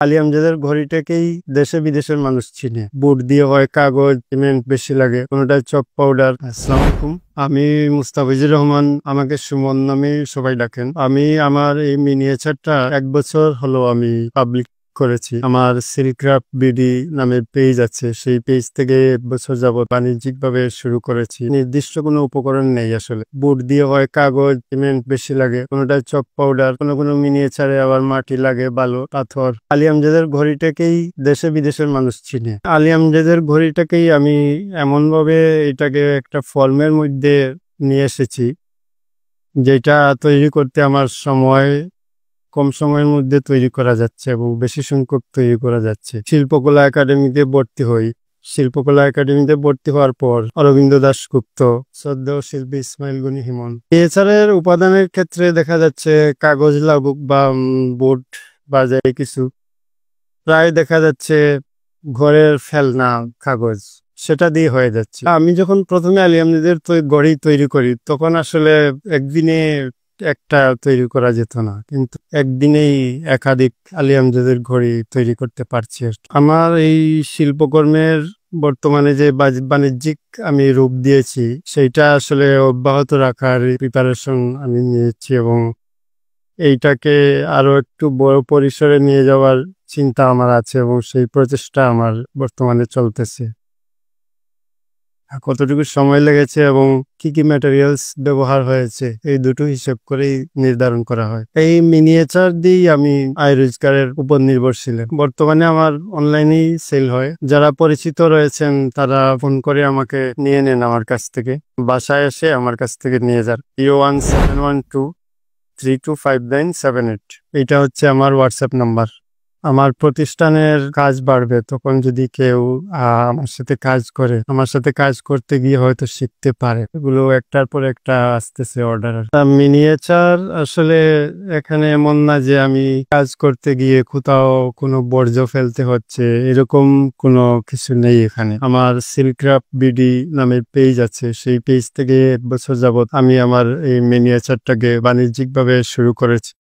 আলী আমজাদের ঘড়িটাকেই দেশে বিদেশের মানুষ চিনে। বুট দিয়ে হয়, কাগজ, সিমেন্ট বেশি লাগে, কোনোটা চক পাউডার। আসসালামু আলাইকুম, আমি মুস্তাফিজুর রহমান, আমাকে সুমন নামে সবাই ডাকেন। আমি আমার এই মিনিয়েচারটা 1 বছর হলো আমি পাবলিক করেছি। আমার সিলক্রাফট বিডি নামে পেজ আছে, সেই পেজ থেকে 1 বছর যাবত বাণিজ্যিক ভাবে শুরু করেছি। নির্দিষ্ট কোনো উপকরণ নেই আসলে। বুট দিয়ে হয়, কাগজ, সিমেন্ট বেশি লাগে, কোনোটা চক পাউডার, কোনো মিনিয়েচারে আবার মাটি লাগে, বালু, পাথর। আলী আমজাদের ঘড়িটাকেই দেশে বিদেশের মানুষ চিনে। আলী আমজাদের ঘড়িটাকেই আমি এমন ভাবে এটাকে একটা ফর্মের মধ্যে নিয়ে এসেছি যেটা তৈরি করতে আমার কম সময়ের মধ্যে তৈরি করা যাচ্ছে এবং বেশি সংখ্যক তৈরি করা যাচ্ছে। শিল্পকলা একাডেমিতে ভর্তি হই। শিল্পকলা একাডেমিতে ভর্তি হওয়ার পর অরবিন্দ দাশগুপ্ত, শ্রদ্ধেয় শিল্পী ইসমাইল গনি হিমন। এছাড়ার উপাদানের ক্ষেত্রে দেখা যাচ্ছে কাগজ লাগুক বা বোর্ড বা যাই কিছু, প্রায় দেখা যাচ্ছে ঘরের ফেলনা কাগজ, সেটা দিয়ে হয়ে যাচ্ছে। আমি যখন প্রথমে আলী আমজাদের ঘড়ি তৈরি করি তখন আসলে একদিনে একটা তৈরি করা যেত না, কিন্তু একদিনেই একাধিক আলী আমজাদের ঘড়ি তৈরি করতে পারছি। আমার এই শিল্পকর্মের বর্তমানে যে বাণিজ্যিক আমি রূপ দিয়েছি সেইটা আসলে অব্যাহত রাখার প্রিপারেশন আমি নিয়েছি এবং এইটাকে আরো একটু বড় পরিসরে নিয়ে যাওয়ার চিন্তা আমার আছে এবং সেই প্রচেষ্টা আমার বর্তমানে চলতেছে। কতটুকু সময় লেগেছে এবং কি কি ম্যাটেরিয়ালস ব্যবহার হয়েছে এই দুটো হিসেব করেই নির্ধারণ করা হয়। এই মিনিয়েচার দিয়েই আমি আয় রোজগারের উপর নির্ভরশীল। বর্তমানে আমার অনলাইনেই সেল হয়। যারা পরিচিত রয়েছেন তারা ফোন করে আমাকে নিয়ে নেন আমার কাছ থেকে, বাসায় এসে আমার কাছ থেকে নিয়ে যান। 01712325978, এটা হচ্ছে আমার হোয়াটসঅ্যাপ নাম্বার। আমার প্রতিষ্ঠানের কাজ বাড়বে তখন যদি কেউ আমার সাথে কাজ করে, আমার সাথে কাজ করতে গিয়ে হয়তো শিখতে পারে। এগুলো একটার পর একটা আসতেছে অর্ডার। মিনিয়েচার আসলে এখানে এমন না যে আমি কাজ করতে গিয়ে কোথাও কোনো বর্জ্য ফেলতে হচ্ছে, এরকম কোনো কিছু নেই এখানে। আমার সিলক্রাফট বিডি নামের পেজ আছে, সেই পেজ থেকে 1 বছর যাবত আমি আমার এই মিনিয়েচারটাকে বাণিজ্যিক ভাবে শুরু করেছি।